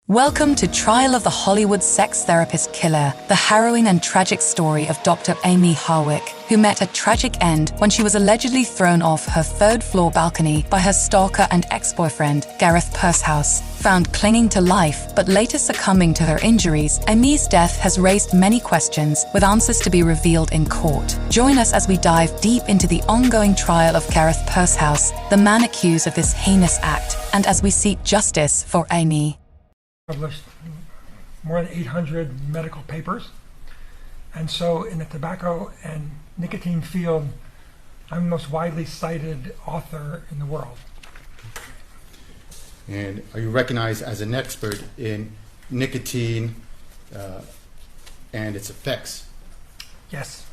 Welcome to Trial of the Hollywood Sex Therapist Killer, the harrowing and tragic story of Dr. Amie Harwick, who met a tragic end when she was allegedly thrown off her third-floor balcony by her stalker and ex-boyfriend, Gareth Pursehouse. Found clinging to life, but later succumbing to her injuries, Amie's death has raised many questions, with answers to be revealed in court. Join us as we dive deep into the ongoing trial of Gareth Pursehouse, the man accused of this heinous act, and as we seek justice for Amie. Published more than 800 medical papers, and so in the tobacco and nicotine field, I'm the most widely cited author in the world. And are you recognized as an expert in nicotine and its effects? Yes.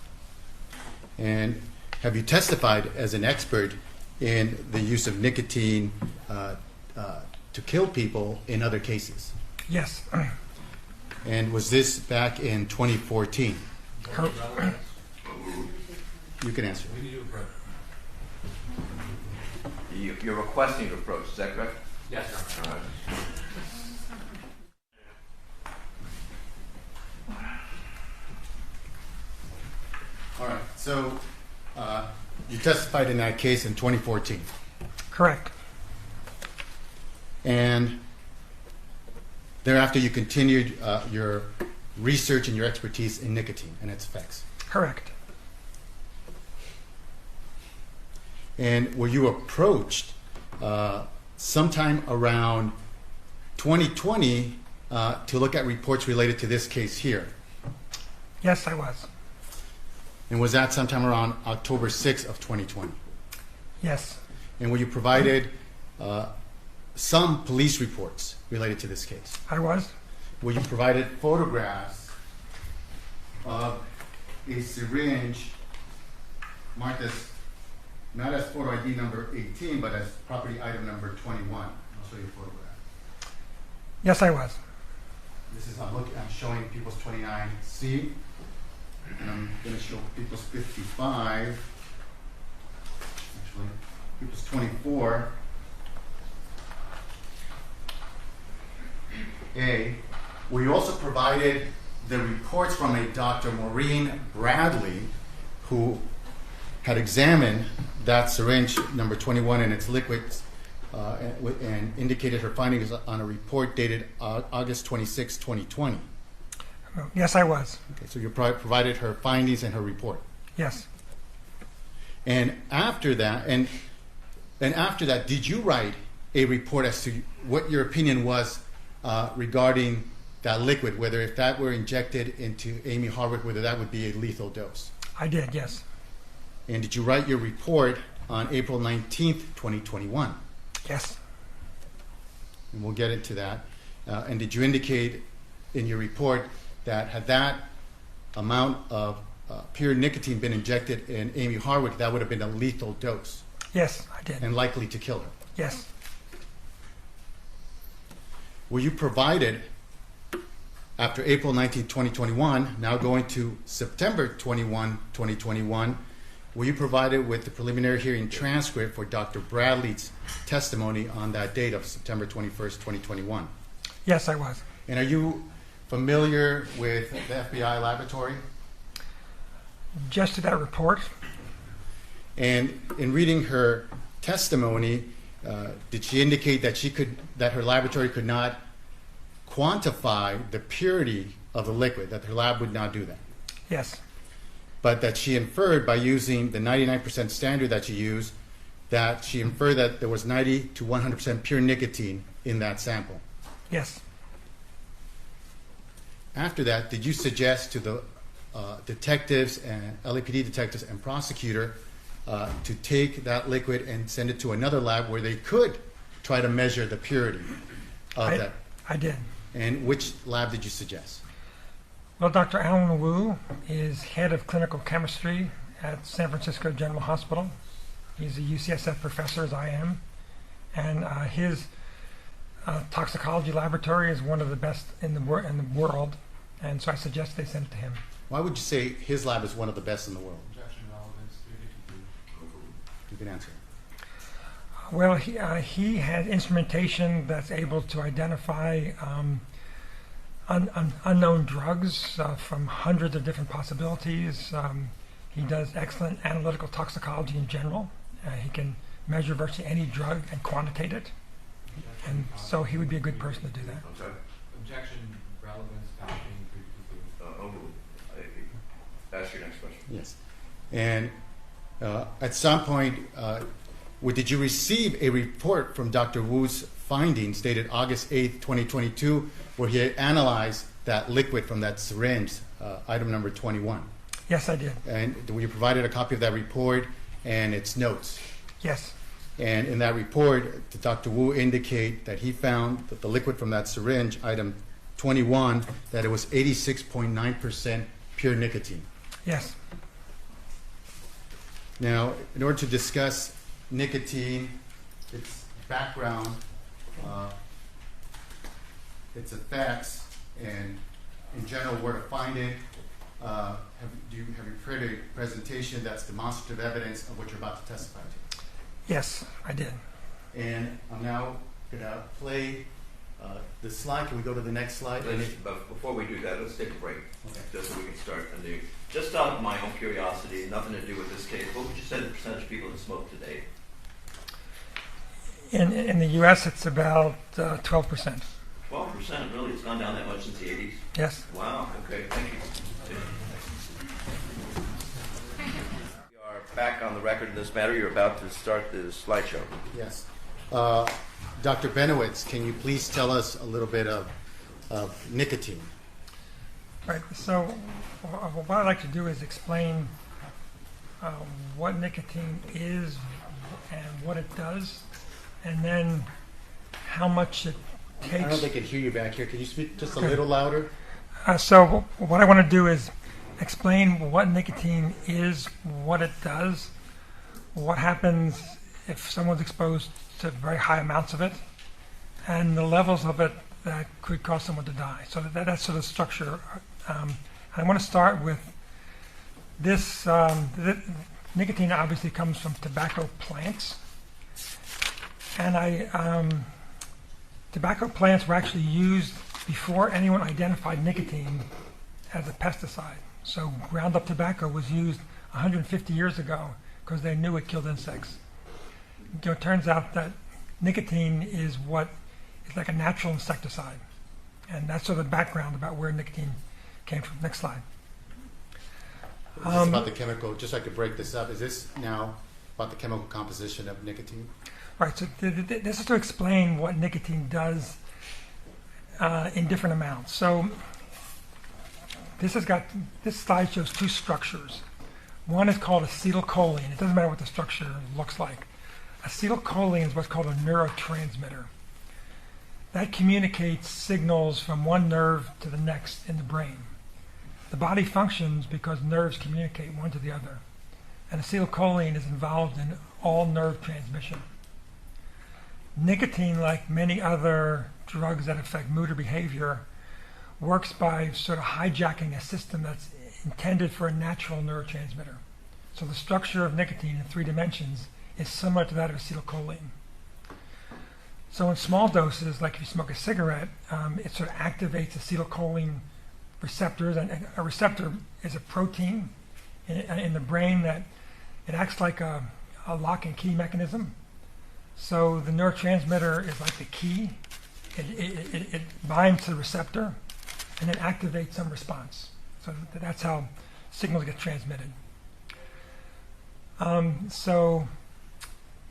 And have you testified as an expert in the use of nicotine to kill people in other cases? Yes. And was this back in 2014? You can answer. You're requesting to approach, is that correct? Yes, Your Honor. All right. So you testified in that case in 2014. Correct. And thereafter, you continued your research and your expertise in nicotine and its effects. Correct. And were you approached sometime around 2020 to look at reports related to this case here? Yes, I was. And was that sometime around October 6th of 2020? Yes. And were you provided some police reports related to this case? I was. Were you provided photographs of a syringe marked as, not as photo ID number 18, but as property item number 21? I'll show you a photograph. Yes, I was. This is, I'm showing people's 29C, and I'm going to show people's 55, actually, people's 24. Were you also provided the reports from a Dr. Maureen Bradley, who had examined that syringe number 21 and its liquids and indicated her findings on a report dated August 26, 2020? Yes, I was. Okay, so you provided her findings and her report. Yes. And after that, and after that, did you write a report as to what your opinion was regarding that liquid, whether if that were injected into Amie Harwick, whether that would be a lethal dose? I did, yes. And did you write your report on April 19th, 2021? Yes. And we'll get into that. And did you indicate in your report that had that amount of pure nicotine been injected in Amie Harwick, that would have been a lethal dose? Yes, I did. And likely to kill her? Yes. Were you provided, after April 19, 2021, now going to September 21, 2021, were you provided with the preliminary hearing transcript for Dr. Bradley's testimony on that date of September 21st, 2021? Yes, I was. And are you familiar with the FBI laboratory? Just to that report. And in reading her testimony, did she indicate that her laboratory could not quantify the purity of the liquid, that her lab would not do that? Yes. But that she inferred by using the 99% standard that she used, that she inferred that there was 90 to 100% pure nicotine in that sample? Yes. After that, did you suggest to the detectives and LAPD detectives and prosecutor to take that liquid and send it to another lab where they could try to measure the purity of that? I did. And which lab did you suggest? Well, Dr. Alan Wu is head of clinical chemistry at San Francisco General Hospital. He's a UCSF professor, as I am, and his toxicology laboratory is one of the best in the world, and so I suggest they send it to him. Why would you say his lab is one of the best in the world? Objection, relevance, duty to prove. You can answer. Well, he had instrumentation that's able to identify unknown drugs from hundreds of different possibilities. He does excellent analytical toxicology in general. He can measure virtually any drug and quantitate it. And so he would be a good person to do that. I'm sorry. Objection, relevance, passing, Ask your next question. Yes. And at some point, did you receive a report from Dr. Wu's findings dated August 8th, 2022, where he had analyzed that liquid from that syringe, item number 21? Yes, I did. And you provided a copy of that report and its notes. Yes. And in that report, did Dr. Wu indicate that he found that the liquid from that syringe, item 21, that it was 86.9% pure nicotine? Yes. Now, in order to discuss nicotine, its background, its effects, and in general where to find it, have you created a presentation that's demonstrative evidence of what you're about to testify to? Yes, I did. And I'm now going to play the slide. Can we go to the next slide? But before we do that, let's take a break, Okay. just so we can start anew. Just out of my own curiosity, nothing to do with this case, what would you say the percentage of people that smoke today? In the U.S., it's about 12%. 12%, really? It's gone down that much since the 80s? Yes. Wow, okay, thank you. We are back on the record in this matter. You're about to start the slideshow. Yes. Dr. Benowitz, can you please tell us a little bit of nicotine? Right. So what I'd like to do is explain what nicotine is and what it does, and then how much it takes. I don't know if they can hear you back here. Can you speak just a Okay. little louder? So what I want to do is explain what nicotine is, what it does, what happens if someone's exposed to very high amounts of it, and the levels of it that could cause someone to die. So that's sort of the structure. I want to start with this. Nicotine obviously comes from tobacco plants, and tobacco plants were actually used before anyone identified nicotine as a pesticide. So ground up tobacco was used 150 years ago because they knew it killed insects. It turns out that nicotine is like a natural insecticide, and that's sort of the background about where nicotine came from. Next slide. This is about the chemical, just so I could break this up. Is this now about the chemical composition of nicotine? Right, so this is to explain what nicotine does in different amounts. So this slide shows two structures. One is called acetylcholine. It doesn't matter what the structure looks like. Acetylcholine is what's called a neurotransmitter. That communicates signals from one nerve to the next in the brain. The body functions because nerves communicate one to the other. And acetylcholine is involved in all nerve transmission. Nicotine, like many other drugs that affect mood or behavior, works by sort of hijacking a system that's intended for a natural neurotransmitter. So the structure of nicotine in 3 dimensions is similar to that of acetylcholine. So in small doses, like if you smoke a cigarette, it sort of activates acetylcholine receptors, and a receptor is a protein in the brain that it acts like a lock and key mechanism. So the neurotransmitter is like the key. It binds to the receptor and then activates some response. So that's how signals get transmitted. So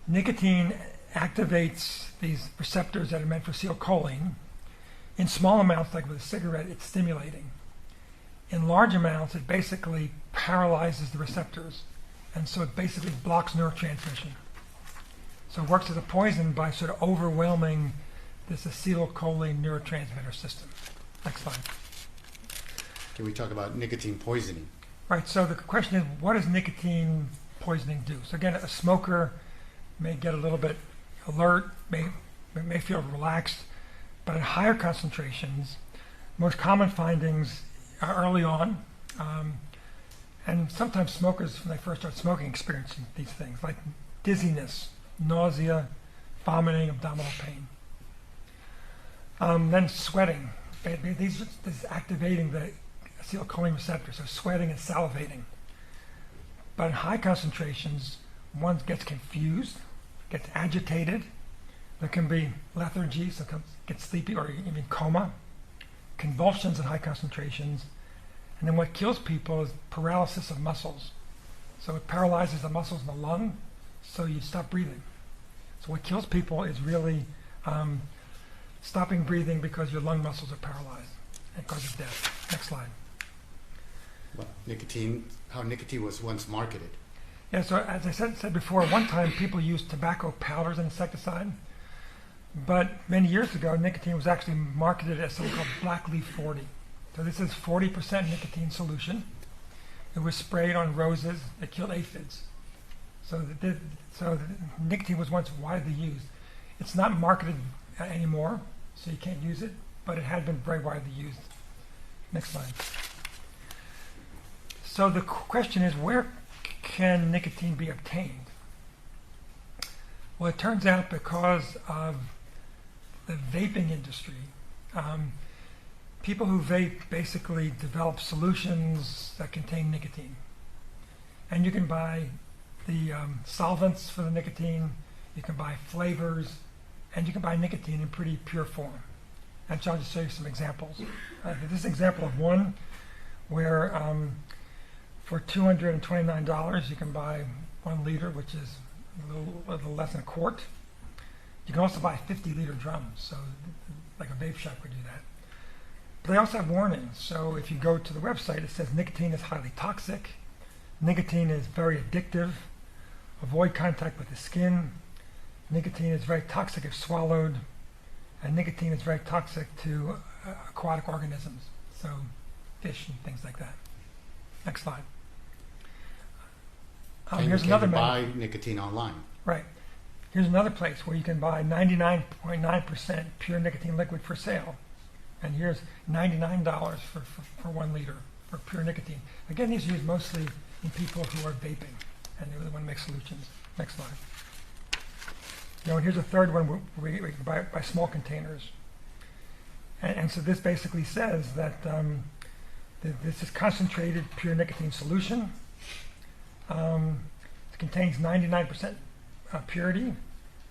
nicotine activates these receptors that are meant for acetylcholine. In small amounts, like with a cigarette, it's stimulating. In large amounts, it basically paralyzes the receptors, and so it basically blocks neurotransmission. So it works as a poison by sort of overwhelming this acetylcholine neurotransmitter system. Next slide. Can we talk about nicotine poisoning? Right, so the question is, what does nicotine poisoning do? So again, a smoker may get a little bit alert, may feel relaxed, but at higher concentrations, most common findings are early on, and sometimes smokers, when they first start smoking, experience these things like dizziness, nausea, vomiting, abdominal pain. Then sweating. This is activating the acetylcholine receptor, so sweating and salivating. But in high concentrations, one gets confused, gets agitated. There can be lethargy, so gets sleepy or even coma, convulsions in high concentrations, and then what kills people is paralysis of muscles. So it paralyzes the muscles in the lung, so you stop breathing. So what kills people is really stopping breathing because your lung muscles are paralyzed and causes death. Next slide. Well, how nicotine was once marketed. Yeah, so as I said before, one time people used tobacco powder as an insecticide, but many years ago, nicotine was actually marketed as something called black leaf 40. So this is 40% nicotine solution. It was sprayed on roses. It killed aphids. So nicotine was once widely used. It's not marketed anymore, so you can't use it, but it had been very widely used. Next slide. So the question is, where can nicotine be obtained? Well, it turns out because of the vaping industry, people who vape basically develop solutions that contain nicotine. And you can buy the solvents for the nicotine, you can buy flavors, and you can buy nicotine in pretty pure form. And so I'll just show you some examples. This is an example of one where for $229 you can buy 1 liter, which is a little less than a quart. You can also buy 50-liter drums, so like a vape shop would do that. But they also have warnings. So if you go to the website, it says nicotine is highly toxic, nicotine is very addictive, avoid contact with the skin, nicotine is very toxic if swallowed, and nicotine is very toxic to aquatic organisms, so fish and things like that. Next slide. Here's another buy nicotine online. Right. Here's another place where you can buy 99.9% pure nicotine liquid for sale. And here's $99 for 1 liter for pure nicotine. Again, these are used mostly in people who are vaping, and they really want to make solutions. Next slide. And here's a third one where we can buy small containers. And so this basically says that this is concentrated pure nicotine solution. It contains 99% purity,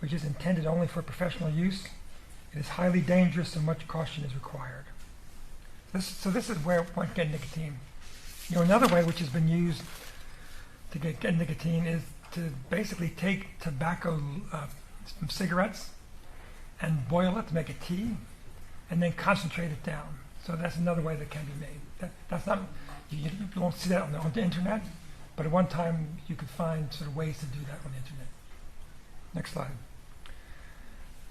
which is intended only for professional use. It is highly dangerous and much caution is required. So this is where one can get nicotine. Another way which has been used to get nicotine is to basically take tobacco from cigarettes and boil it to make a tea, and then concentrate it down. So that's another way that can be made. That's not, you won't see that on the internet, but at one time you could find sort of ways to do that on the internet. Next slide.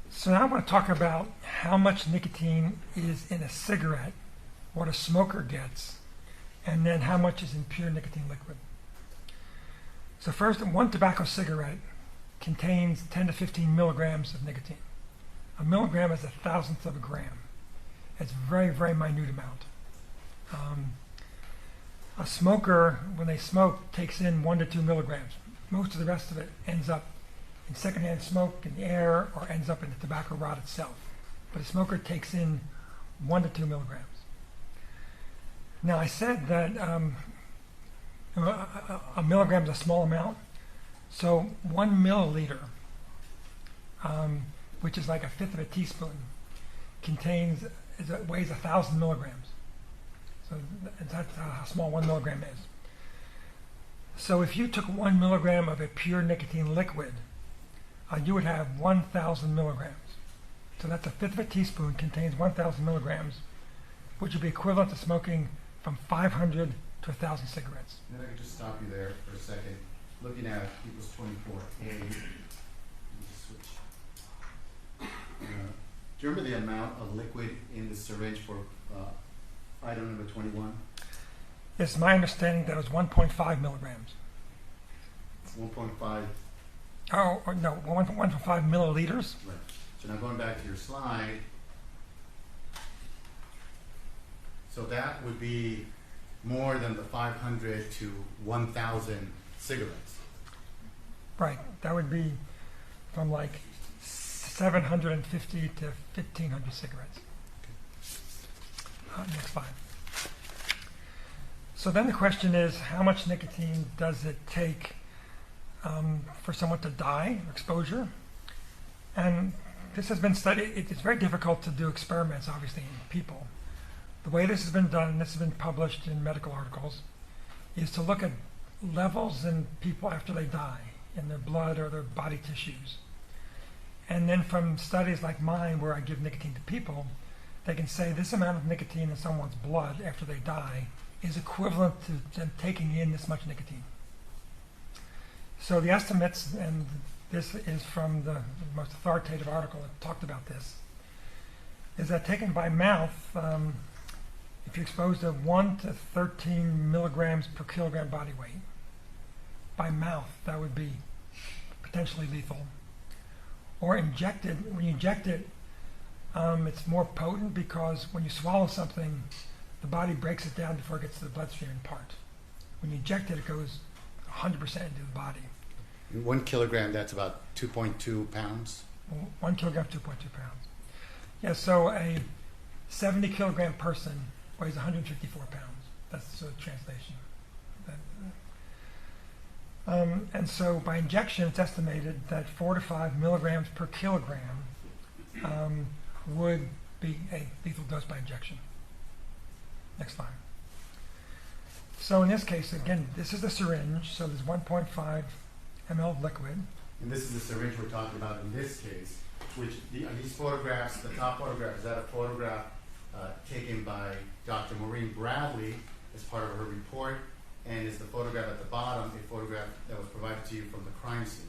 So now I want to talk about how much nicotine is in a cigarette, what a smoker gets, and then how much is in pure nicotine liquid. So first, 1 tobacco cigarette contains 10 to 15 milligrams of nicotine. A milligram is 1,000th of a gram. It's a very, very minute amount. A smoker, when they smoke, takes in 1 to 2 milligrams. Most of the rest of it ends up in secondhand smoke in the air or ends up in the tobacco rod itself. But a smoker takes in 1 to 2 milligrams. Now I said that a milligram is a small amount. So 1 milliliter, which is like 1/5 of a teaspoon, weighs 1,000 milligrams. So that's how small 1 milligram is. So if you took 1 milligram of a pure nicotine liquid, you would have 1,000 milligrams. So that's 1/5 of a teaspoon contains 1,000 milligrams, which would be equivalent to smoking from 500 to 1,000 cigarettes. If I could just stop you there for a second. Looking at equals 24A, let me just switch. Do you remember the amount of liquid in the syringe for item number 21? It's my understanding that it was 1.5 milligrams. 1.5. Oh, or no, 1.5 milliliters. Right. So now going back to your slide, so that would be more than the 500 to 1,000 cigarettes. Right. That would be from like 6 750 to 1,500 cigarettes. Next slide. So then the question is, how much nicotine does it take for someone to die of exposure? And this has been studied. It's very difficult to do experiments, obviously, in people. The way this has been done, and this has been published in medical articles, is to look at levels in people after they die, in their blood or their body tissues. And then from studies like mine, where I give nicotine to people, they can say this amount of nicotine in someone's blood after they die is equivalent to them taking in this much nicotine. So the estimates, and this is from the most authoritative article that talked about this, is that taken by mouth, if you're exposed to 1 to 13 milligrams per kilogram body weight, by mouth, that would be potentially lethal. Or injected, when you inject it, it's more potent because when you swallow something, the body breaks it down before it gets to the bloodstream in part. When you inject it, it goes 100% into the body. 1 kilogram, that's about 2.2 pounds? 1 kilogram, 2.2 pounds. Yeah, so a 70 kilogram person weighs 154 pounds. That's the sort of translation. And so by injection, it's estimated that 4 to 5 milligrams per kilogram would be a lethal dose by injection. Next slide. So in this case, again, this is the syringe, so there's 1.5 ml of liquid. And this is the syringe we're talking about in this case, which these photographs, the top photograph, is that a photograph taken by Dr. Maureen Bradley as part of her report, and is the photograph at the bottom a photograph that was provided to you from the crime scene?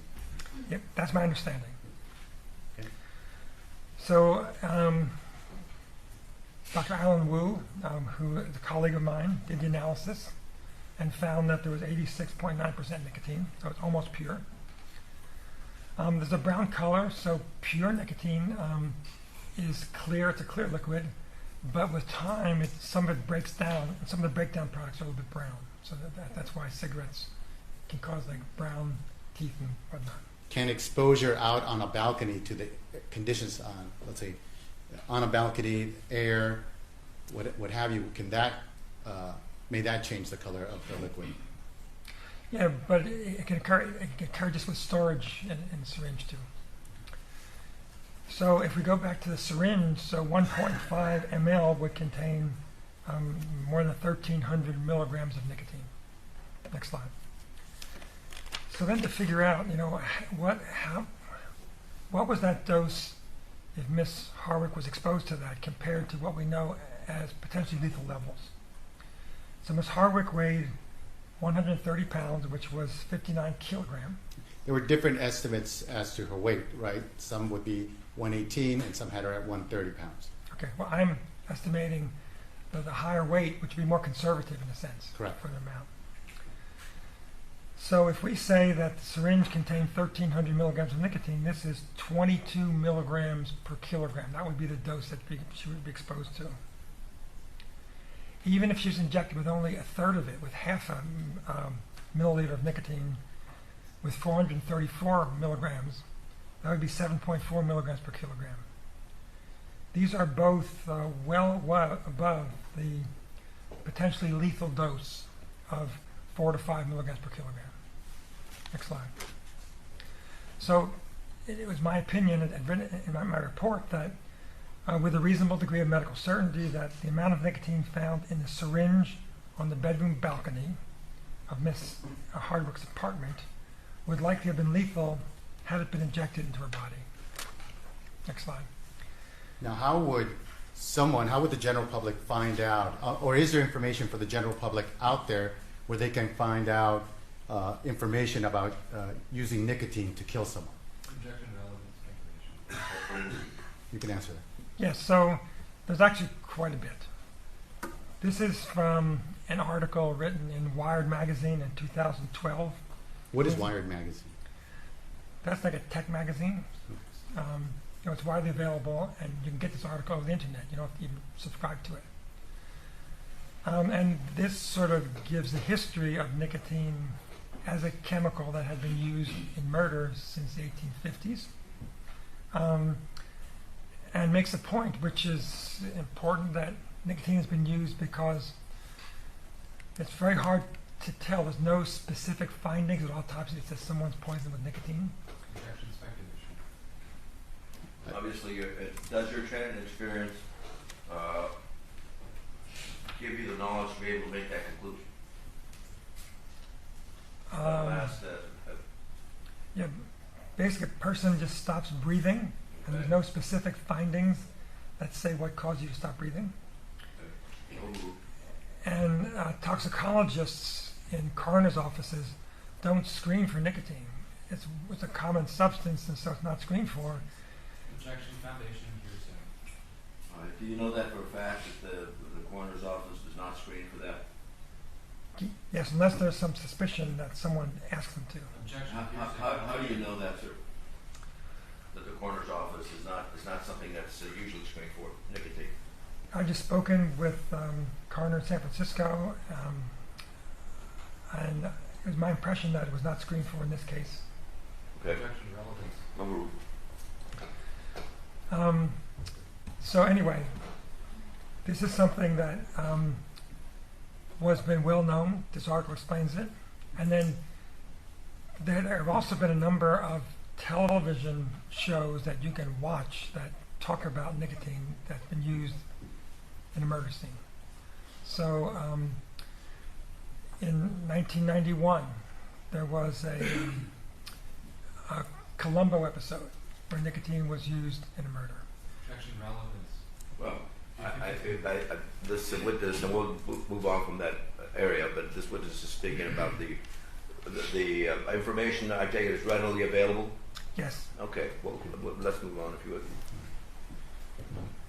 Yep, that's my understanding. Okay. So Dr. Alan Wu, who is a colleague of mine, did the analysis and found that there was 86.9% nicotine, so it's almost pure. There's a brown color, so pure nicotine is clear. It's a clear liquid, but with time, some of it breaks down, and some of the breakdown products are a little bit brown. So that's why cigarettes can cause like brown teeth and whatnot. Can exposure out on a balcony to the conditions on, let's say, on a balcony, air, what have you, can that, may that change the color of the liquid? Yeah, but it can occur just with storage in the syringe too. So if we go back to the syringe, so 1.5 ml would contain more than 1,300 milligrams of nicotine. Next slide. So then to figure out, what was that dose if Miss Harwick was exposed to that compared to what we know as potentially lethal levels. So Miss Harwick weighed 130 pounds, which was 59 kilograms. There were different estimates as to her weight, right? Some would be 118 and some had her at 130 pounds. Okay, well, I'm estimating the higher weight, which would be more conservative in a sense. Correct. For the amount. So if we say that the syringe contained 1,300 milligrams of nicotine, this is 22 milligrams per kilogram. That would be the dose that she would be exposed to. Even if she was injected with only a third of it, with half a milliliter of nicotine, with 434 milligrams, that would be 7.4 milligrams per kilogram. These are both well above the potentially lethal dose of 4 to 5 milligrams per kilogram. Next slide. So it was my opinion, and written in my report, that with a reasonable degree of medical certainty, that the amount of nicotine found in the syringe on the bedroom balcony of Miss Harwick's apartment would likely have been lethal had it been injected into her body. Next slide. Now, how would the general public find out, or is there information for the general public out there where they can find out information about using nicotine to kill someone? Injection relevance information. You can answer that. Yes, so there's actually quite a bit. This is from an article written in Wired magazine in 2012. What is Wired magazine? That's like a tech magazine. It's widely available, and you can get this article over the internet. You don't have to even subscribe to it. And this sort of gives the history of nicotine as a chemical that had been used in murder since the 1850s. and makes a point, which is important, that nicotine has been used because it's very hard to tell. There's no specific findings at autopsy that says someone's poisoned with nicotine. Objection, speculation. Obviously, does your training and experience give you the knowledge to be able to make that conclusion? Yeah, basically a person just stops breathing, and there's no specific findings that say what caused you to stop breathing. And toxicologists in coroner's offices don't screen for nicotine. It's a common substance, and so it's not screened for. Objection, foundation, hearsay. Do you know that for a fact that the coroner's office does not screen for that? Yes, unless there's some suspicion that someone asked them to. Objection, hearsay. How do you know that, sir? That the coroner's office is not something that's usually screened for nicotine? I've just spoken with coroner in San Francisco, and it was my impression that it was not screened for in this case. Okay. Objection, relevance. So anyway, this is something that was been well known. This article explains it. And then there have also been a number of television shows that you can watch that talk about nicotine that's been used in a murder scene. So in 1991, there was a Columbo episode where nicotine was used in a murder. Objection, relevance. Well, this witness, and we'll move on from that area, but this witness is speaking about the information, I take it, is readily available? Yes. Okay, well, let's move on if you would.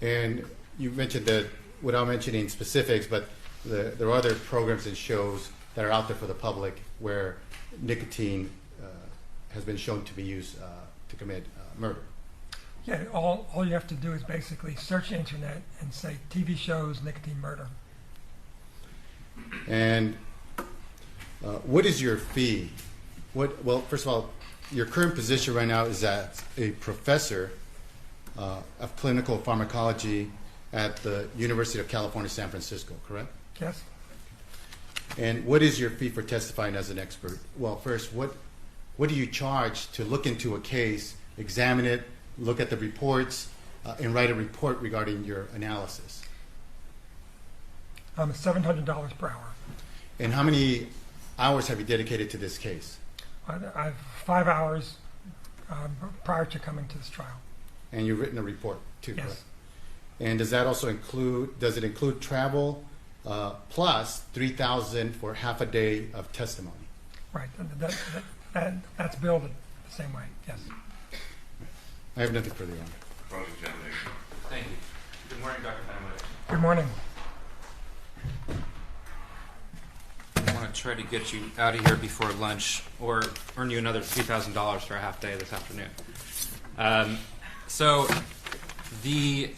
And you mentioned that, without mentioning specifics, but there are other programs and shows that are out there for the public where nicotine has been shown to be used to commit murder. Yeah, all you have to do is basically search the internet and say TV shows, nicotine murder. And what is your fee? Well, first of all, your current position right now is as a professor of clinical pharmacology at the University of California, San Francisco, correct? Yes. And what is your fee for testifying as an expert? Well, first, what do you charge to look into a case, examine it, look at the reports, and write a report regarding your analysis? $700 per hour. And how many hours have you dedicated to this case? I've 5 hours prior to coming to this trial. And you've written a report too, Yes. correct? And does that also include travel plus $3,000 for half a day of testimony? Right. That's billed the same way. Yes. I have nothing further on. Cross-examination. Thank you. Good morning, Dr. Harwick. Good morning. I want to try to get you out of here before lunch or earn you another $3,000 for a half day this afternoon. So the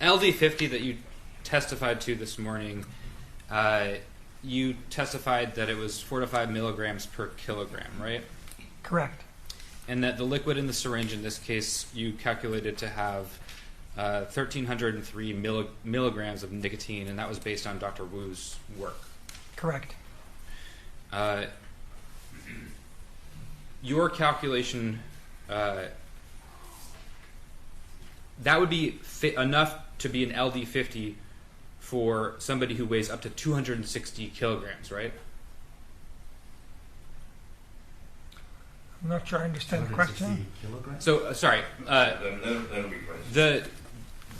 LD50 that you testified to this morning, you testified that it was 4 to 5 milligrams per kilogram, right? Correct. And that the liquid in the syringe in this case you calculated to have 1,303 milligrams of nicotine, and that was based on Dr. Wu's work. Correct. Your calculation, that would be enough to be an LD50 for somebody who weighs up to 260 kilograms, right? I'm not sure I understand the question. So, sorry. That'll be right.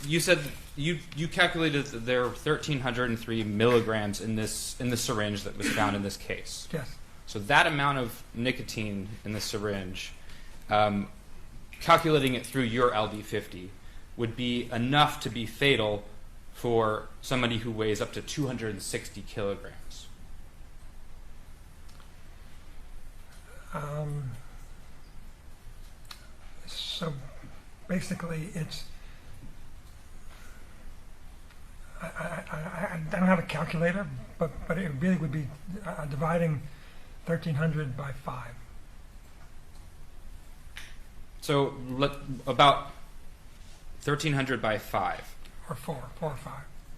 You said you calculated that there are 1,303 milligrams in the syringe that was found in this case. Yes. So that amount of nicotine in the syringe, calculating it through your LD50, would be enough to be fatal for somebody who weighs up to 260 kilograms. So basically, it's I don't have a calculator, but it really would be dividing 1,300 by 5. So about 1,300 by 5. Or 4 or 5.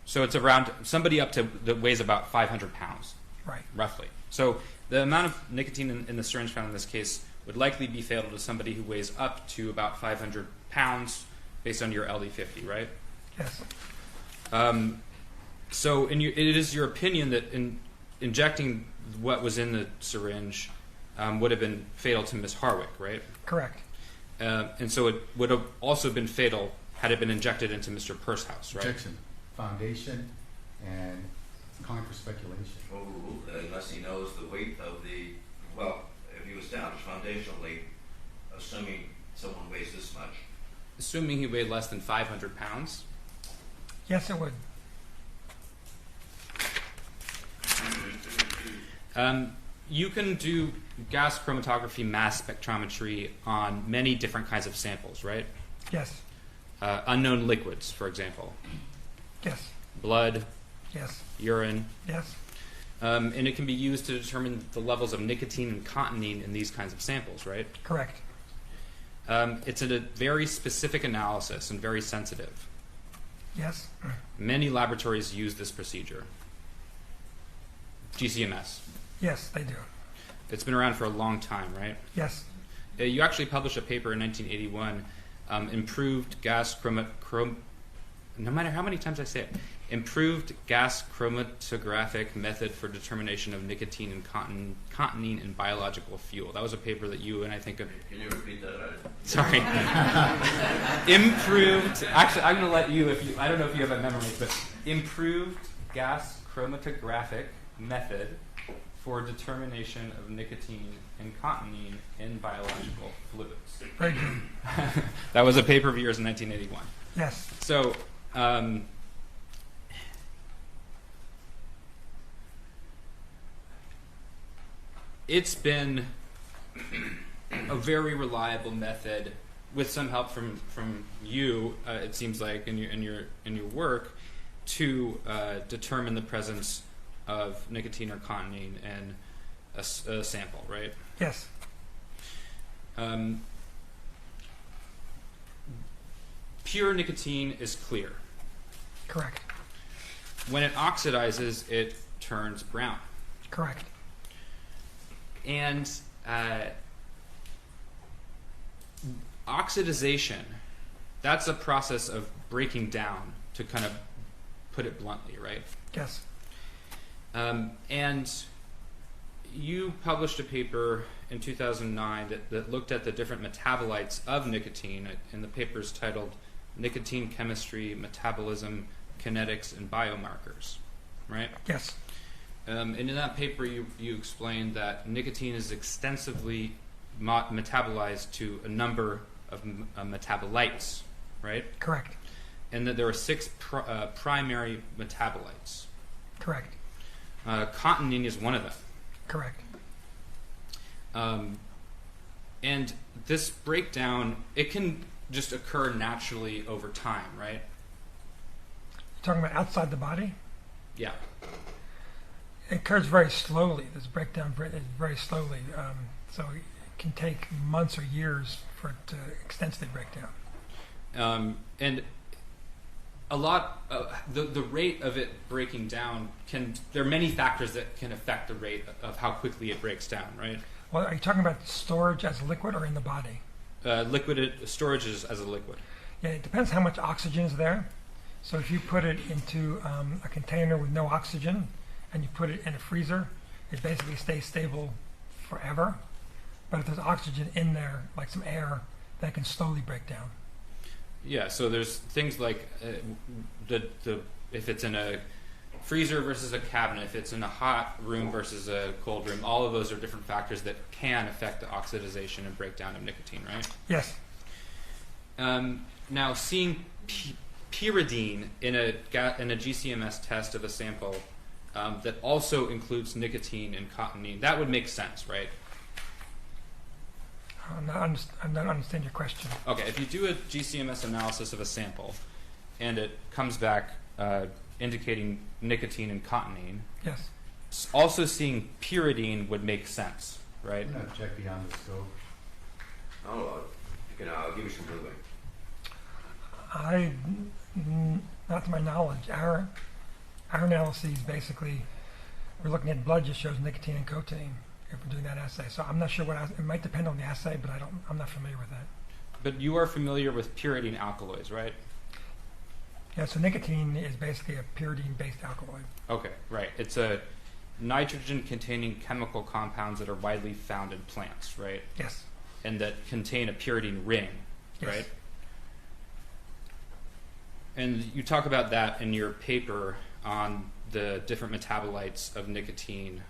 So it's around somebody up to that weighs about 500 pounds, Right. roughly. So the amount of nicotine in the syringe found in this case would likely be fatal to somebody who weighs up to about 500 pounds based on your LD50, right? Yes. So it is your opinion that injecting what was in the syringe would have been fatal to Ms. Harwick, right? Correct. And so it would have also been fatal had it been injected into Mr. Pursehouse, right? Objection. Foundation and calling for speculation. Oh, unless he knows the weight of the, well, if you establish foundationally, assuming someone weighs this much. Assuming he weighed less than 500 pounds. Yes, it would. You can do gas chromatography mass spectrometry on many different kinds of samples, right? Yes. Unknown liquids, for example. Yes. Blood, Yes. urine. Yes. And it can be used to determine the levels of nicotine and cotinine in these kinds of samples, right? Correct. It's a very specific analysis and very sensitive. Yes. Many laboratories use this procedure. GCMS. Yes, they do. It's been around for a long time, right? Yes. You actually published a paper in 1981, improved gas no matter how many times I say it, improved gas chromatographic method for determination of nicotine and cotinine in biological fuel. That was a paper that you and I think Can you repeat that? sorry. Improved, actually I'm going to let you, I don't know if you have a memory, but improved gas chromatographic method for determination of nicotine and cotinine in biological fluids. Very good. That was a paper of yours in 1981. Yes. So, it's been a very reliable method with some help from you, it seems like, in your work, to determine the presence of nicotine or cotinine in a sample, right? Yes. Pure nicotine is clear. Correct. When it oxidizes, it turns brown. Correct. And oxidization, that's a process of breaking down, to kind of put it bluntly, right? Yes. And you published a paper in 2009 that looked at the different metabolites of nicotine, and the paper is titled Nicotine Chemistry, Metabolism, Kinetics, and Biomarkers, right? Yes. And in that paper, you explained that nicotine is extensively metabolized to a number of metabolites, right? Correct. And that there are 6 primary metabolites. Correct. Cotinine is one of them. Correct. And this breakdown, it can just occur naturally over time, right? You're talking about outside the body? Yeah. It occurs very slowly. This breakdown very slowly. So it can take months or years for it to extensively break down. And a lot, the rate of it breaking down there are many factors that can affect the rate of how quickly it breaks down, right? Well, are you talking about storage as a liquid or in the body? Liquid storage is as a liquid. Yeah, it depends how much oxygen is there. So if you put it into a container with no oxygen and you put it in a freezer, it basically stays stable forever. But if there's oxygen in there, like some air, that can slowly break down. Yeah, so there's things like if it's in a freezer versus a cabinet, if it's in a hot room versus a cold room, all of those are different factors that can affect the oxidization and breakdown of nicotine, right? Yes. Now, seeing pyridine in a GCMS test of a sample that also includes nicotine and cotinine, that would make sense, right? I'm not understanding your question. Okay, if you do a GCMS analysis of a sample and it comes back indicating nicotine and cotinine, Yes. also seeing pyridine would make sense, right? I'm going to check beyond the scope. Oh, I'll give you some moving. Not to my knowledge. Our analyses basically, we're looking at blood just shows nicotine and cocaine if we're doing that assay. So I'm not sure it might depend on the assay, but I'm not familiar with that. But you are familiar with pyridine alkaloids, right? Yeah, so nicotine is basically a pyridine-based alkaloid. Okay, right. It's a nitrogen-containing chemical compounds that are widely found in plants, right? Yes. And that contain a pyridine ring, Yes. right? And you talk about that in your paper on the different metabolites of nicotine,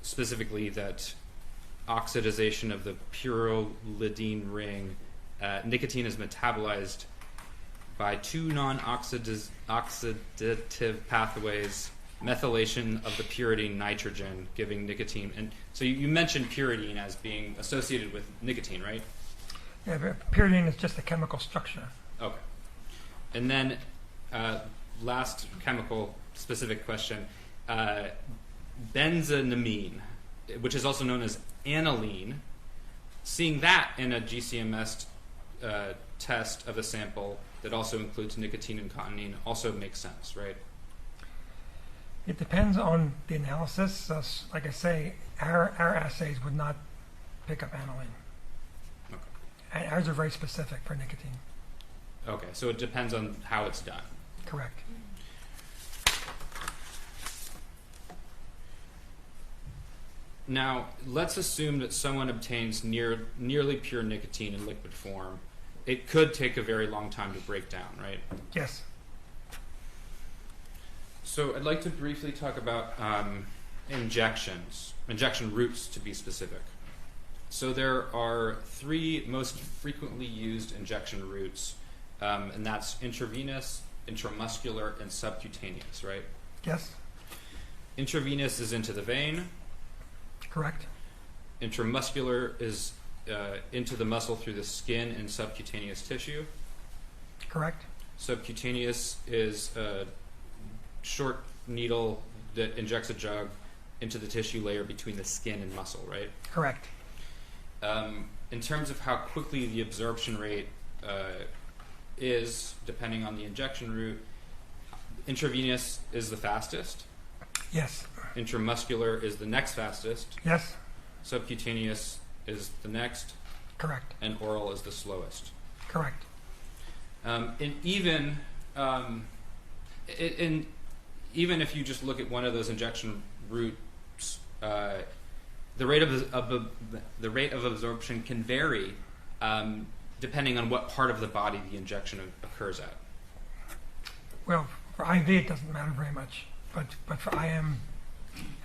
specifically that oxidization of the pyrrolidine ring. Nicotine is metabolized by two non-oxidative pathways, methylation of the pyridine nitrogen, giving nicotine. And so you mentioned pyridine as being associated with nicotine, right? Yeah, but pyridine is just a chemical structure. Okay. And then last chemical specific question, benzonamine, which is also known as aniline, seeing that in a GCMS test of a sample that also includes nicotine and cotinine also makes sense, right? It depends on the analysis. Like I say, our assays would not pick up aniline. Okay. Ours are very specific for nicotine. Okay, so it depends on how it's done. Correct. Now, let's assume that someone obtains nearly pure nicotine in liquid form. It could take a very long time to break down, right? Yes. So I'd like to briefly talk about injection routes to be specific. So there are three most frequently used injection routes, and that's intravenous, intramuscular, and subcutaneous, right? Yes. Intravenous is into the vein. Correct. Intramuscular is into the muscle through the skin and subcutaneous tissue. Correct. Subcutaneous is a short needle that injects a drug into the tissue layer between the skin and muscle, right? Correct. In terms of how quickly the absorption rate is, depending on the injection route, intravenous is the fastest. Yes. Intramuscular is the next fastest. Yes. Subcutaneous is the next. Correct. And oral is the slowest. Correct. And even if you just look at one of those injection routes, the rate of absorption can vary depending on what part of the body the injection occurs at. Well, for IV it doesn't matter very much, but for IM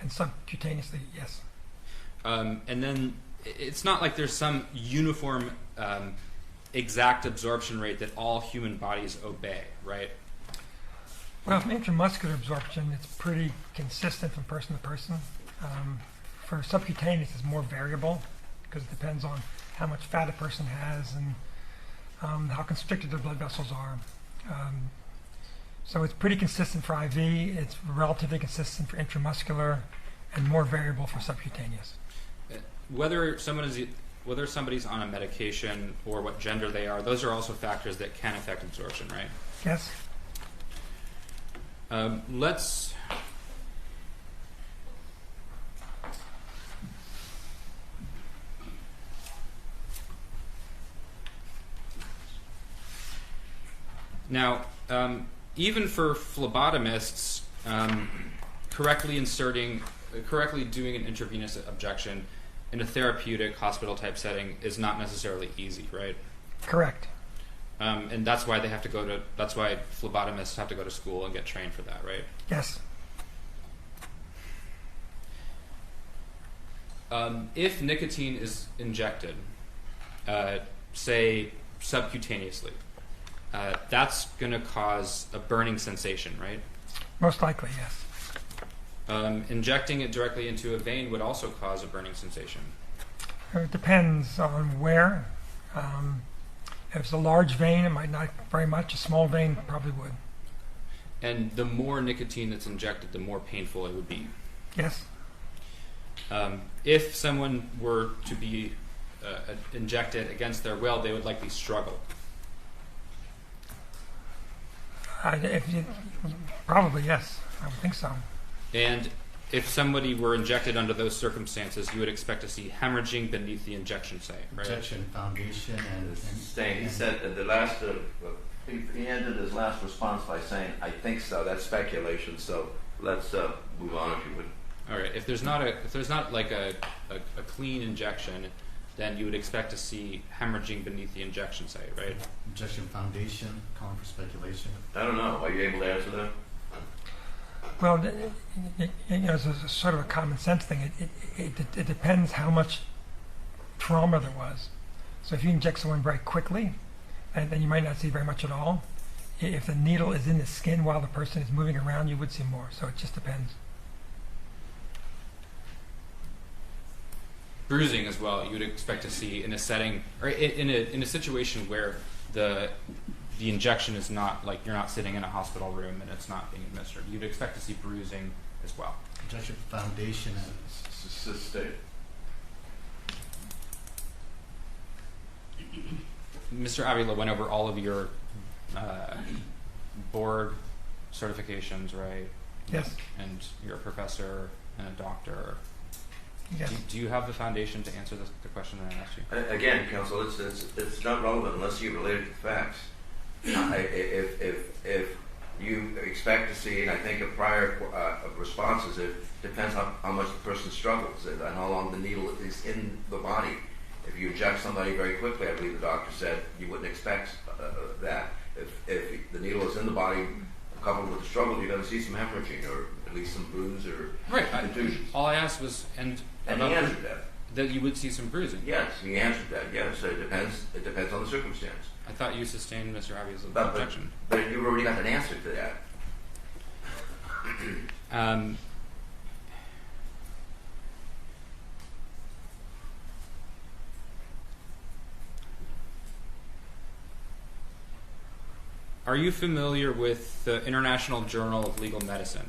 and subcutaneously, yes. And then it's not like there's some uniform exact absorption rate that all human bodies obey, right? Well, from intramuscular absorption, it's pretty consistent from person to person. For subcutaneous, it's more variable because it depends on how much fat a person has and how constricted their blood vessels are. So it's pretty consistent for IV. It's relatively consistent for intramuscular and more variable for subcutaneous. Whether somebody's on a medication or what gender they are, those are also factors that can affect absorption, right? Yes. Let's now, even for phlebotomists, correctly doing an intravenous injection in a therapeutic hospital-type setting is not necessarily easy, right? Correct. And that's why that's why phlebotomists have to go to school and get trained for that, right? Yes. If nicotine is injected, say subcutaneously, that's going to cause a burning sensation, right? Most likely, yes. Injecting it directly into a vein would also cause a burning sensation. It depends on where. If it's a large vein, it might not very much. A small vein probably would. And the more nicotine that's injected, the more painful it would be. Yes. If someone were to be injected against their will, they would likely struggle. Probably, yes. I would think so. And if somebody were injected under those circumstances, you would expect to see hemorrhaging beneath the injection site, right? Injection foundation and He said at the last, he ended his last response by saying, "I think so." That's speculation. So let's move on, if you would. All right. If there's not like a clean injection, then you would expect to see hemorrhaging beneath the injection site, right? injection foundation, calling for speculation. I don't know. Are you able to answer that? Well, it's a sort of a common sense thing. It depends how much trauma there was. So if you inject someone very quickly, then you might not see very much at all. If the needle is in the skin while the person is moving around, you would see more. So it just depends. Bruising as well, you would expect to see in a setting or in a situation where the injection is not, like, you're not sitting in a hospital room and it's not being administered. You'd expect to see bruising as well. Injection foundation and Sustain. Mr. Avila went over all of your board certifications, right? Yes. And you're a professor and a doctor. Yes. Do you have the foundation to answer the question that I asked you? Again, counsel, it's not relevant unless you relate it to facts. If you expect to see, and I think a prior responses, it depends on how much the person struggles and how long the needle is in the body. If you inject somebody very quickly, I believe the doctor said, you wouldn't expect that. If the needle is in the body, coupled with the struggle, you're going to see some hemorrhaging or at least some bruise or contusions. All I asked was, and he answered that you would see some bruising. Yes, he answered that. Yes, so it depends. It depends on the circumstance. I thought you sustained Mr. Avila's objection. But you've already got an answer to that. Are you familiar with the International Journal of Legal Medicine?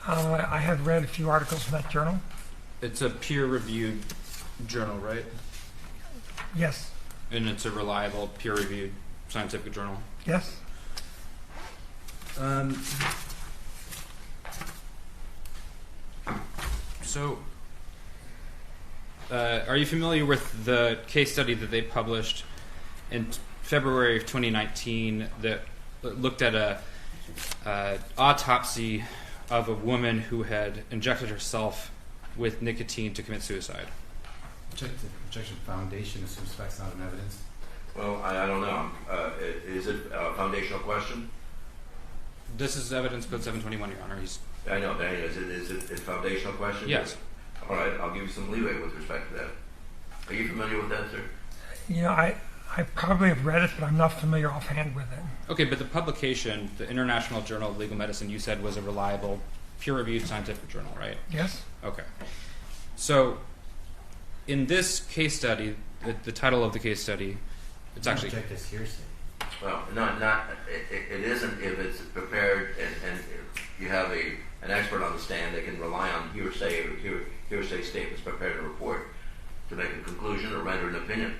I have read a few articles from that journal. It's a peer-reviewed journal, right? Yes. And it's a reliable, peer-reviewed scientific journal. Yes. Are you familiar with the case study that they published in February of 2019 that looked at a autopsy of a woman who had injected herself with nicotine to commit suicide? Injection foundation assumes facts, not an evidence. Well, I don't know. Is it a foundational question? This is evidence code 721, Your Honor. I know, Daniel. Is it a foundational question? Yes. All right, I'll give you some leeway with respect to that. Are you familiar with that, sir? I probably have read it, but I'm not familiar offhand with it. Okay, but the publication, the International Journal of Legal Medicine, you said was a reliable, peer-reviewed scientific journal, right? Yes. Okay. So, in this case study, the title of the case study, it's actually... Object is hearsay. Well, it isn't if it's prepared and if you have an expert on the stand that can rely on hearsay or hearsay statements prepared in a report to make a conclusion or render an opinion.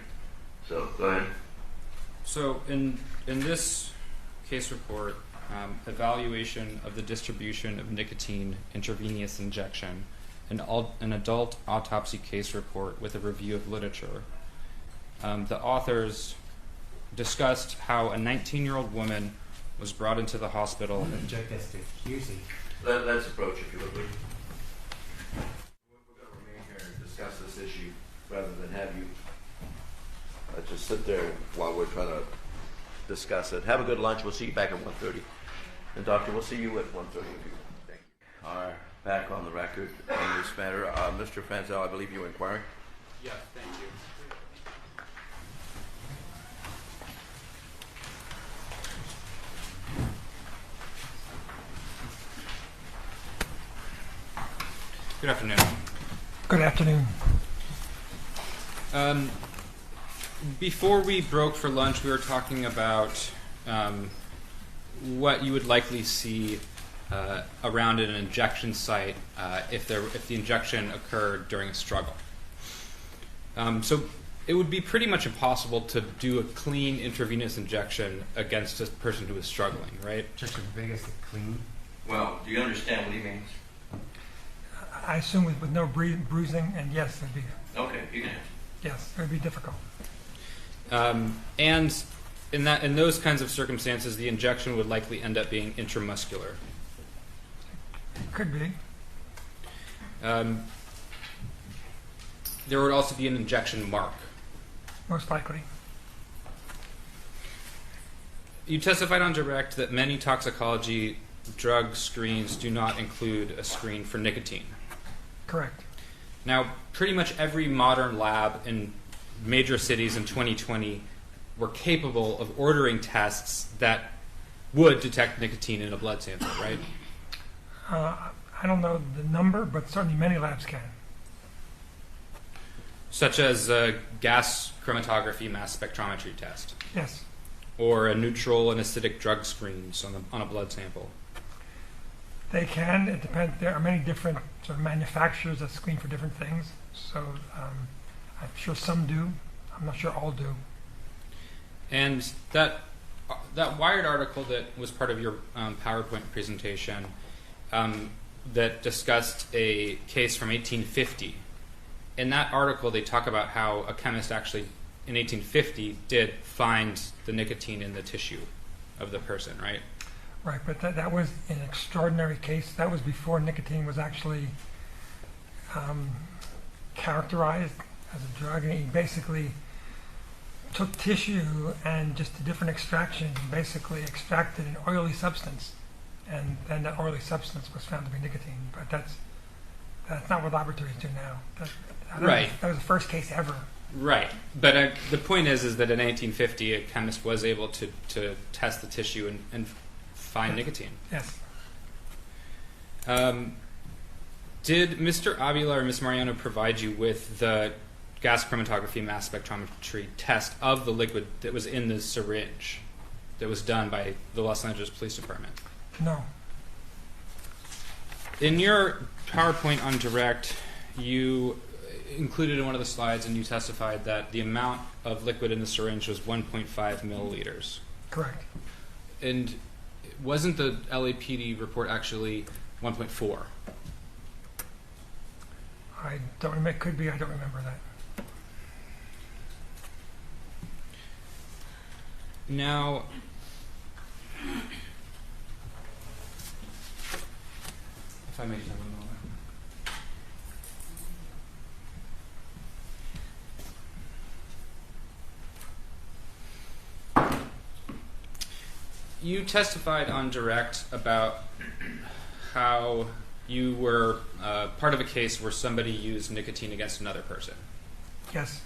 So, go ahead. So, in this case report, evaluation of the distribution of nicotine intravenous injection, an adult autopsy case report with a review of literature. The authors discussed how a 19-year-old woman was brought into the hospital. Object as to hearsay. Let's approach it, if you would, please. We're going to remain here and discuss this issue rather than have you just sit there while we're trying to discuss it. Have a good lunch. We'll see you back at 1:30. And Doctor, we'll see you at 1:30. Thank you. Are back on the record on this matter. Mr. Franzel, I believe you were inquiring. Yes, thank you. Good afternoon. Good afternoon. Before we broke for lunch, we were talking about what you would likely see around an injection site if the injection occurred during a struggle. So it would be pretty much impossible to do a clean intravenous injection against a person who is struggling, right? Just as big as the clean. Well, do you understand what he means? I assume with no bruising, and yes, it'd be, Okay, you can answer. yes, it would be difficult. And in those kinds of circumstances, the injection would likely end up being intramuscular. Could be. There would also be an injection mark. Most likely. You testified on direct that many toxicology drug screens do not include a screen for nicotine. Correct. Now, pretty much every modern lab in major cities in 2020 were capable of ordering tests that would detect nicotine in a blood sample, right? I don't know the number, but certainly many labs can. Such as a gas chromatography mass spectrometry test, Yes. or a neutral and acidic drug screens on a blood sample. They can. It depends. There are many different sort of manufacturers that screen for different things. So I'm sure some do. I'm not sure all do. And that Wired article that was part of your PowerPoint presentation that discussed a case from 1850. In that article, they talk about how a chemist actually, in 1850, did find the nicotine in the tissue of the person, right? Right, but that was an extraordinary case. That was before nicotine was actually characterized as a drug. And he basically took tissue and just a different extraction and basically extracted an oily substance. And then that oily substance was found to be nicotine. But that's not what laboratories do now. Right. That was the first case ever. Right, but the point is that in 1850, a chemist was able to test the tissue and find nicotine. Yes. Did Mr. Avila or Ms. Mariano provide you with the gas chromatography mass spectrometry test of the liquid that was in the syringe that was done by the Los Angeles Police Department? No. In your PowerPoint on direct, you included in one of the slides and you testified that the amount of liquid in the syringe was 1.5 milliliters. Correct. And wasn't the LAPD report actually 1.4? I don't remember. It could be. I don't remember that. Now, if I may just have a moment. You testified on direct about how you were part of a case where somebody used nicotine against another person. Yes.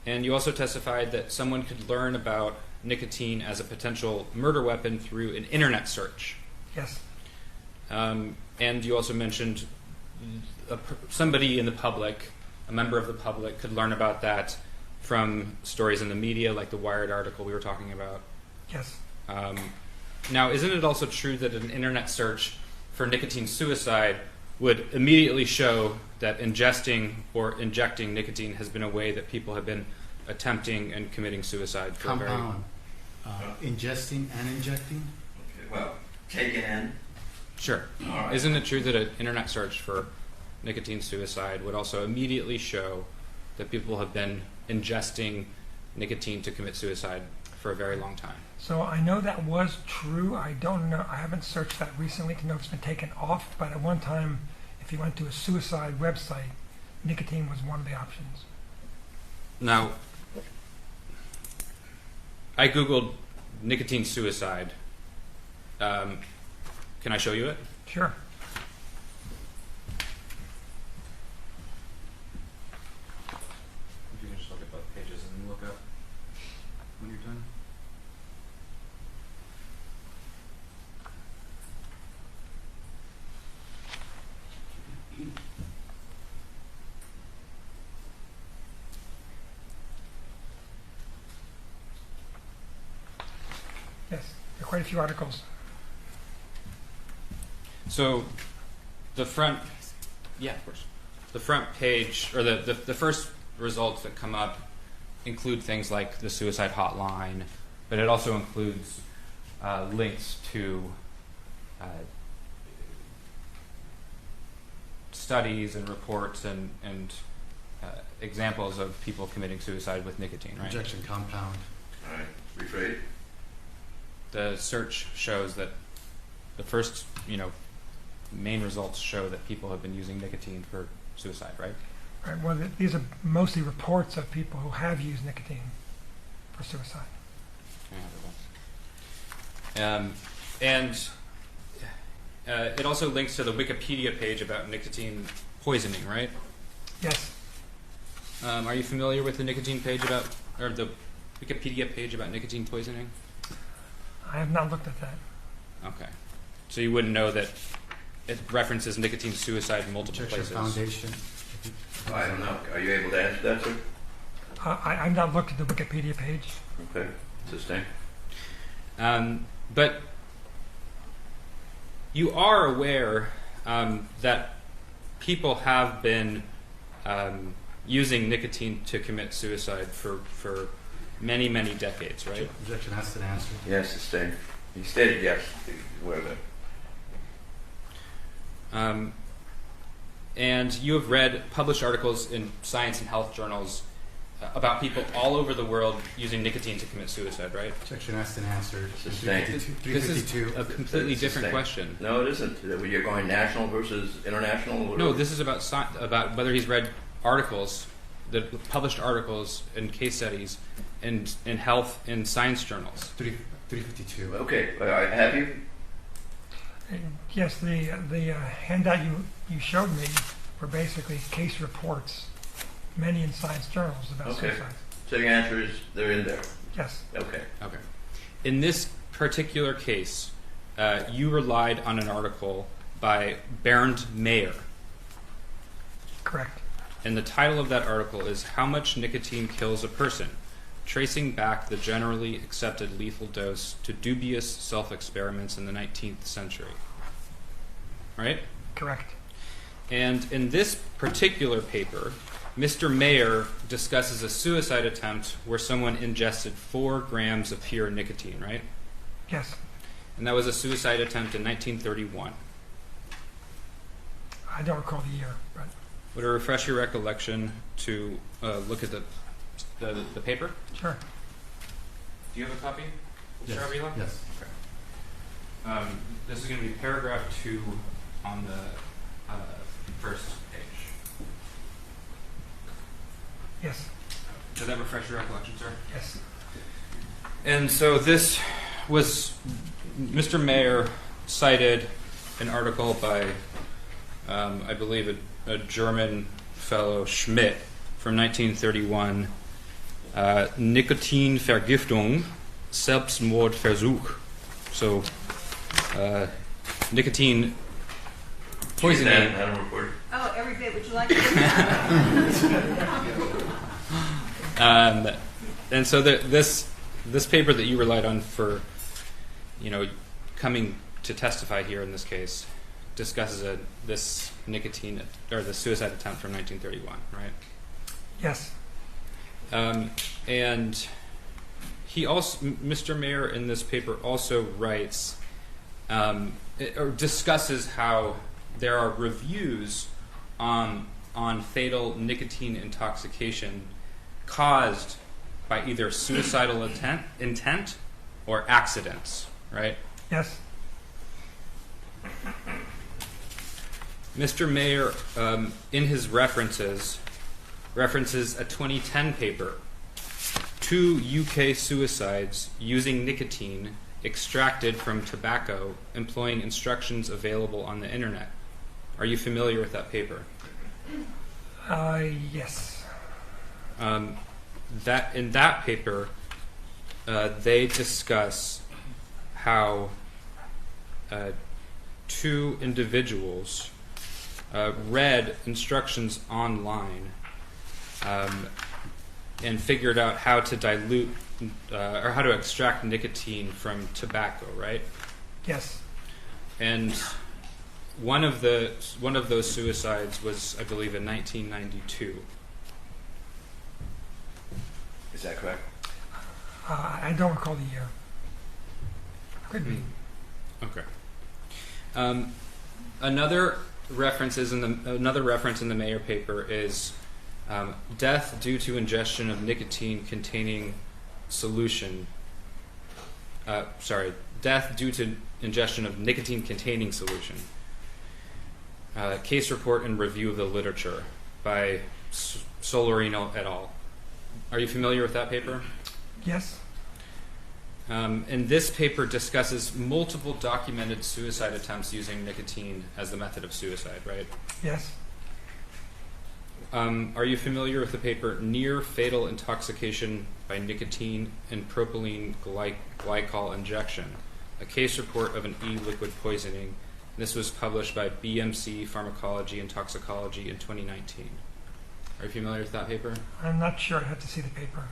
And you also testified that someone could learn about nicotine as a potential murder weapon through an internet search. Yes. And you also mentioned somebody in the public, a member of the public, could learn about that from stories in the media, like the Wired article we were talking about. Yes. Now, isn't it also true that an internet search for nicotine suicide would immediately show that ingesting or injecting nicotine has been a way that people have been attempting and committing suicide for Compound. Ingesting and injecting? Okay, well, taken in. Sure. All right. Isn't it true that an internet search for nicotine suicide would also immediately show that people have been ingesting nicotine to commit suicide for a very long time? So I know that was true. I don't know. I haven't searched that recently to know if it's been taken off. But at one time, if you went to a suicide website, nicotine was one of the options. Now, I Googled nicotine suicide. Can I show you it? Sure. If you can just look at both pages and then look up when you're done. Yes. There are quite a few articles. So, the front, yeah, of course. The front page, or the first results that come up include things like the suicide hotline, but it also includes links to studies and reports and examples of people committing suicide with nicotine, right? Injection compound. All right, rephrase. The search shows that the first, main results show that people have been using nicotine for suicide, right? Right. Well, these are mostly reports of people who have used nicotine for suicide. It also links to the Wikipedia page about nicotine poisoning, right? Yes. Are you familiar with the nicotine page or the Wikipedia page about nicotine poisoning? I have not looked at that. Okay. So you wouldn't know that it references nicotine suicide in multiple Injection places. Foundation. I don't know. Are you able to answer that, sir? I've not looked at the Wikipedia page. Okay. Sustain. But you are aware that people have been using nicotine to commit suicide for many, many decades, right? Objection asked and answered. Yes, sustain. He stated yes. Where the and you have read published articles in science and health journals about people all over the world using nicotine to commit suicide, right? Objection asked and answered. Sustained. 352. This is 352. a completely different Sustained. question. No, it isn't. You're going national versus international? No, this is about about whether he's read articles, the published articles and case studies in health in science journals. 352. Okay. Have you? Yes, the handout you showed me were basically case reports, many in science journals about Okay. suicide. So the answer is they're in there. Yes. Okay. Okay. In this particular case, you relied on an article by Bernd Mayer, Correct. and the title of that article is "How Much Nicotine Kills a Person: Tracing Back the Generally Accepted Lethal Dose to Dubious Self-Experiments in the 19th Century." Right? Correct. And in this particular paper, Mr. Mayer discusses a suicide attempt where someone ingested 4 grams of pure nicotine, right? Yes. And that was a suicide attempt in 1931. I don't recall the year, but Would it refresh your recollection to look at the paper? sure. Do you have a copy? Yes. Sharvila? Yes. This is going to be paragraph 2 on the first page. Yes. Does that refresh your recollection, sir? Yes. And so this was, Mr. Mayer cited an article by, I believe, a German fellow, Schmidt, from 1931, Nikotinvergiftung, Selbstmordversuch. So, nicotine poisoning. Madam Reporter. Oh, every bit. Would you like to? And so this paper that you relied on for, coming to testify here in this case, discusses this nicotine or the suicide attempt from 1931, right? Yes. And he also, Mr. Mayer in this paper also writes or discusses how there are reviews on fatal nicotine intoxication caused by either suicidal intent or accidents, right? Yes. Mr. Mayer, in his references a 2010 paper, 2 UK suicides using nicotine extracted from tobacco, employing instructions available on the internet. Are you familiar with that paper? Yes. That in that paper, they discuss how 2 individuals read instructions online and figured out how to dilute or how to extract nicotine from tobacco, right? Yes. And one of those suicides was, I believe, in 1992. Is that correct? I don't recall the year. Could be. Okay. Another reference in the Mayer paper is death due to ingestion of nicotine-containing solution. Death due to ingestion of nicotine-containing solution. Case report and review of the literature by Solarino et al. Are you familiar with that paper? Yes. And this paper discusses multiple documented suicide attempts using nicotine as the method of suicide, right? Yes. Are you familiar with the paper Near Fatal Intoxication by Nicotine and Propylene Glycol Injection, a case report of an e-liquid poisoning? This was published by BMC Pharmacology and Toxicology in 2019. Are you familiar with that paper? I'm not sure. I'd have to see the paper.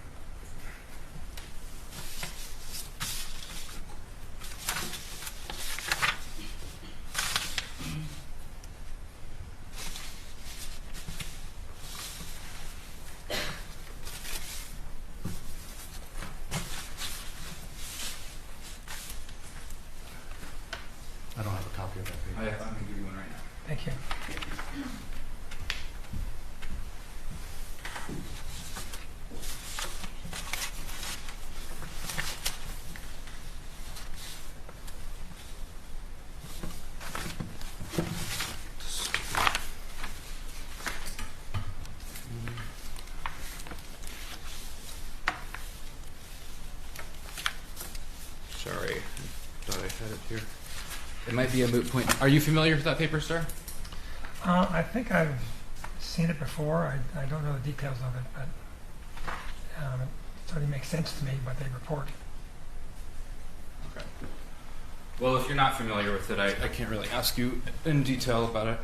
I don't have a copy of that paper. I'm going to give you one right now. Thank you. Sorry, I thought I had it here. It might be a moot point. Are you familiar with that paper, sir? I think I've seen it before. I don't know the details of it, but it certainly makes sense to me what they report. Okay. Well, if you're not familiar with it, I can't really ask you in detail about it.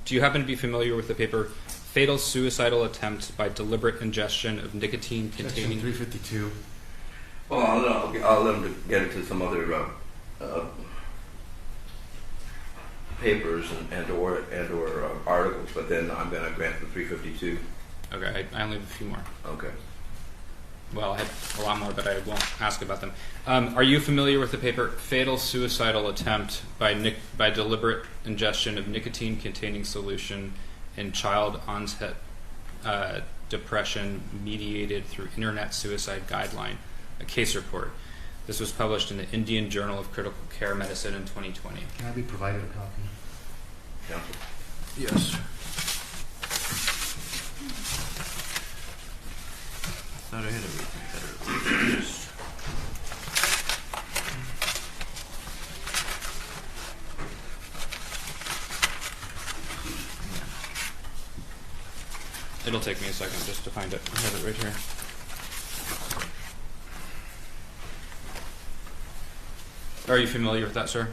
Do you happen to be familiar with the paper Fatal Suicidal Attempt by Deliberate Ingestion of Nicotine-Containing... Section 352. Well, I'll let them get into some other papers and or articles, but then I'm going to grant the 352. Okay, I only have a few more. Okay. Well, I have a lot more, but I won't ask about them. Are you familiar with the paper Fatal Suicidal Attempt by Deliberate Ingestion of Nicotine-Containing Solution in Child Onset Depression Mediated Through Internet Suicide Guideline, a case report? This was published in the Indian Journal of Critical Care Medicine in 2020. Can I be provided a copy? Counsel. Yes. Thought I had everything better. It'll take me a second just to find it. I have it right here. Are you familiar with that, sir?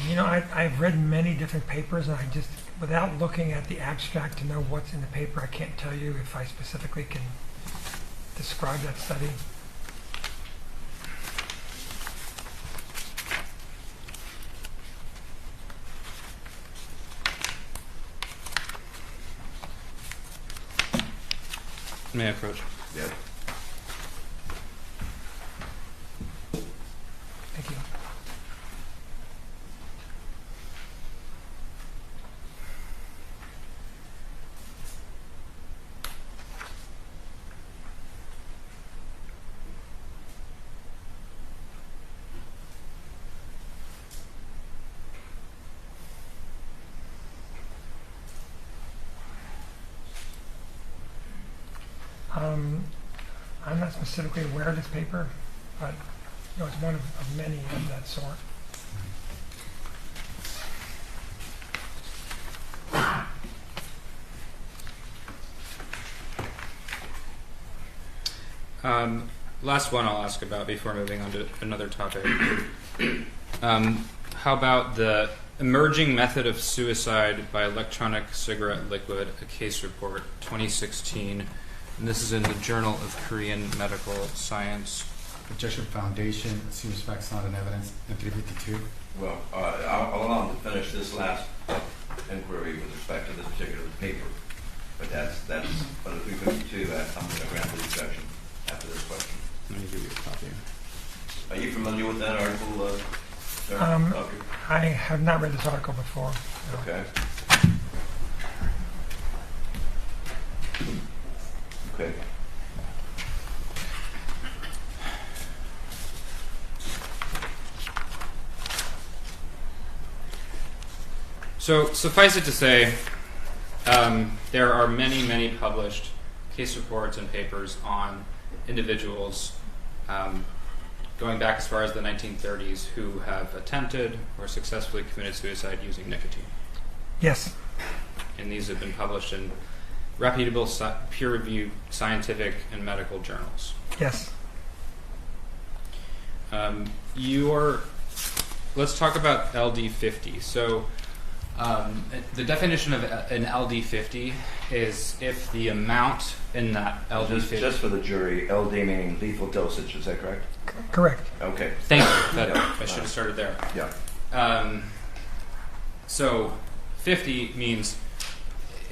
You know, I've read many different papers, and I just, without looking at the abstract to know what's in the paper, I can't tell you if I specifically can describe that study. May I approach? Yes. Thank you. I'm not specifically aware of this paper, but you know, it's one of many of that sort. Last one I'll ask about before moving on to another topic. How about the emerging method of suicide by electronic cigarette liquid, a case report, 2016. And this is in the Journal of Korean Medical Science. Objection foundation, assumes facts not in evidence, and 352. Well, I'll allow him to finish this last inquiry with respect to this particular paper. But that's under 352. I'm going to grant the exception after this question. Let me give you a copy. Are you familiar with that article, sir? Okay. I have not read this article before. No. Okay. Okay. So suffice it to say, there are many published case reports and papers on individuals going back as far as the 1930s who have attempted or successfully committed suicide using nicotine. Yes. And these have been published in reputable, peer-reviewed scientific and medical journals. Yes. Let's talk about LD50. So the definition of an LD50 is if the amount in that LD50... Just for the jury, LD meaning lethal dosage, is that correct? Correct. Okay. Thank you. I should have started there. Yeah. So 50 means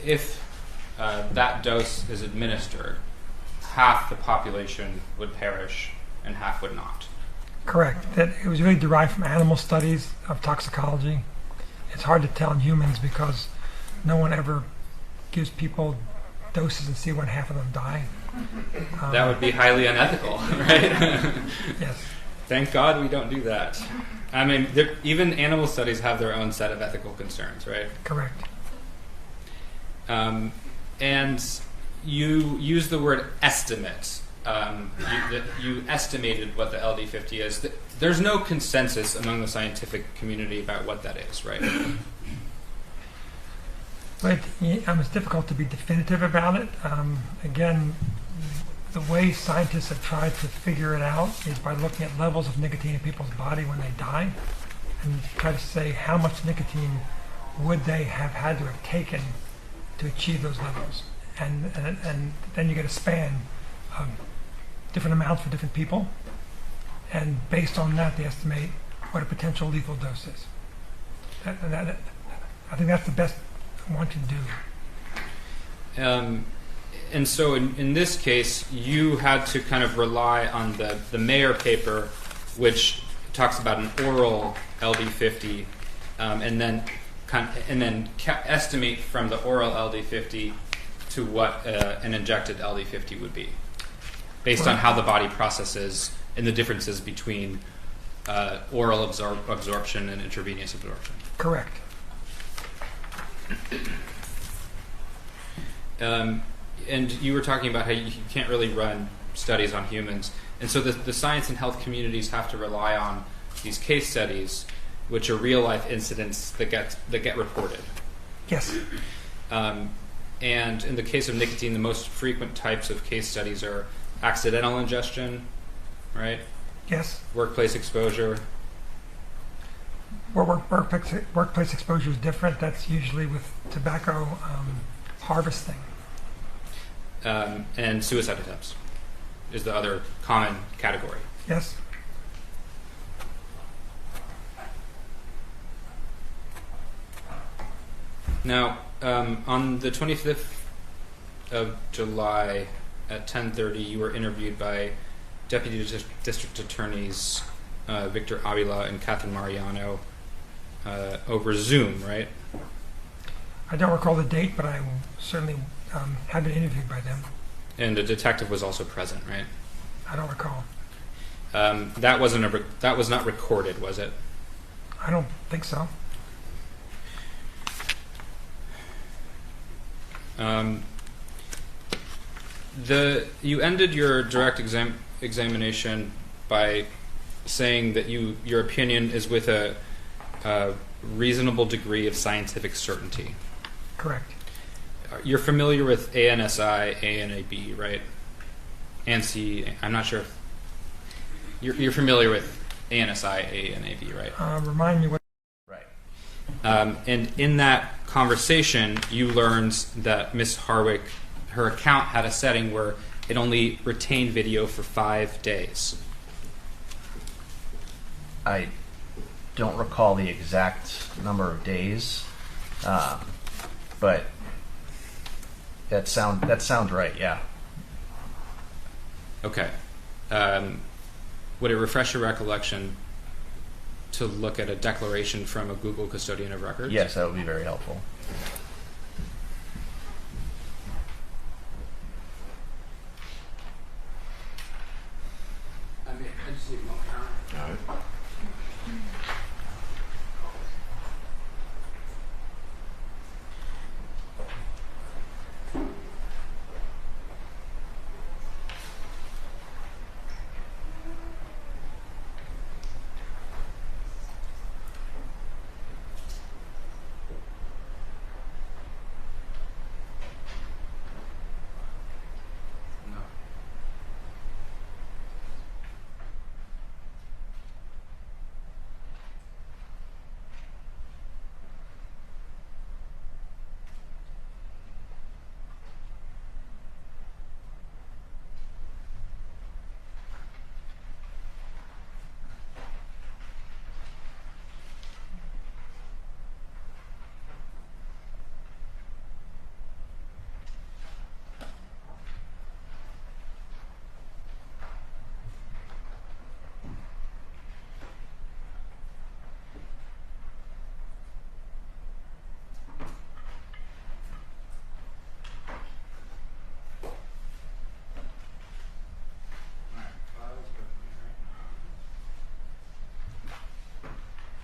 if that dose is administered, half the population would perish and half would not. Correct. That it was really derived from animal studies of toxicology. It's hard to tell in humans because no one ever gives people doses and see when half of them die. That would be highly unethical, right? Yes. Thank God we don't do that. I mean, even animal studies have their own set of ethical concerns, right? Correct. And you use the word estimate. You estimated what the LD50 is. There's no consensus among the scientific community about what that is, right? But it's difficult to be definitive about it. Again, the way scientists have tried to figure it out is by looking at levels of nicotine in people's body when they die and try to say how much nicotine would they have had to have taken to achieve those levels. And then you get a span of different amounts for different people. And based on that, they estimate what a potential lethal dose is. I think that's the best one can do. And so in this case, you had to kind of rely on the Mayer paper, which talks about an oral LD50, and then estimate from the oral LD50 to what an injected LD50 would be, based on how the body processes and the differences between oral absorption and intravenous absorption. Correct. And you were talking about how you can't really run studies on humans. And so the science and health communities have to rely on these case studies, which are real-life incidents that get reported. Yes. And in the case of nicotine, the most frequent types of case studies are accidental ingestion, right? Yes. Workplace exposure. Workplace exposure is different. That's usually with tobacco harvesting. And suicide attempts is the other common category. Yes. Now, on the 25th of July at 10:30, you were interviewed by Deputy District Attorneys Victor Avila and Catherine Mariano over Zoom, right? I don't recall the date, but I certainly have been interviewed by them. And a detective was also present, right? I don't recall. That was not recorded, was it? I don't think so. You ended your direct examination by saying that your opinion is with a reasonable degree of scientific certainty. Correct. You're familiar with ANSI, ANAB, right? ANSI, I'm not sure if you're familiar with ANSI, ANAB, right? Remind me what. Right. And in that conversation, you learned that Ms. Harwick, her account had a setting where it only retained video for 5 days. I don't recall the exact number of days, but that sounds right. Yeah. Okay. Would it refresh your recollection to look at a declaration from a Google custodian of records? Yes, that would be very helpful. I just need a moment. All right. No.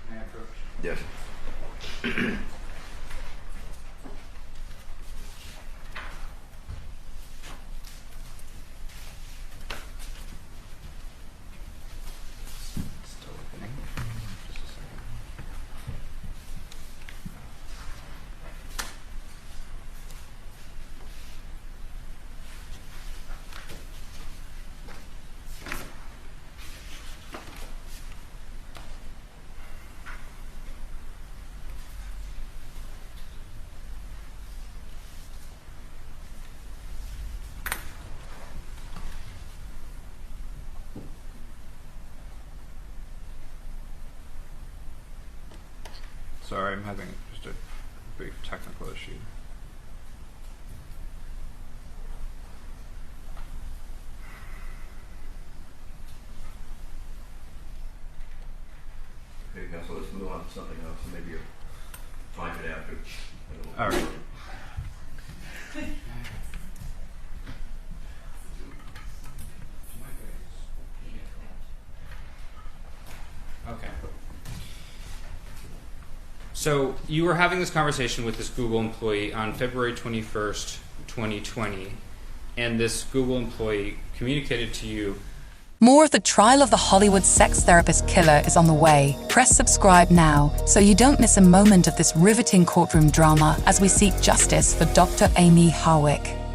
May I approach? Yes. Still opening. Just a second. Sorry, I'm having just a brief technical issue. Okay, counsel, let's move on to something else, and maybe you'll find it after. All right. Okay. So you were having this conversation with this Google employee on February 21st, 2020, and this Google employee communicated to you. More of the trial of the Hollywood sex therapist killer is on the way. Press subscribe now so you don't miss a moment of this riveting courtroom drama as we seek justice for Dr. Amie Harwick.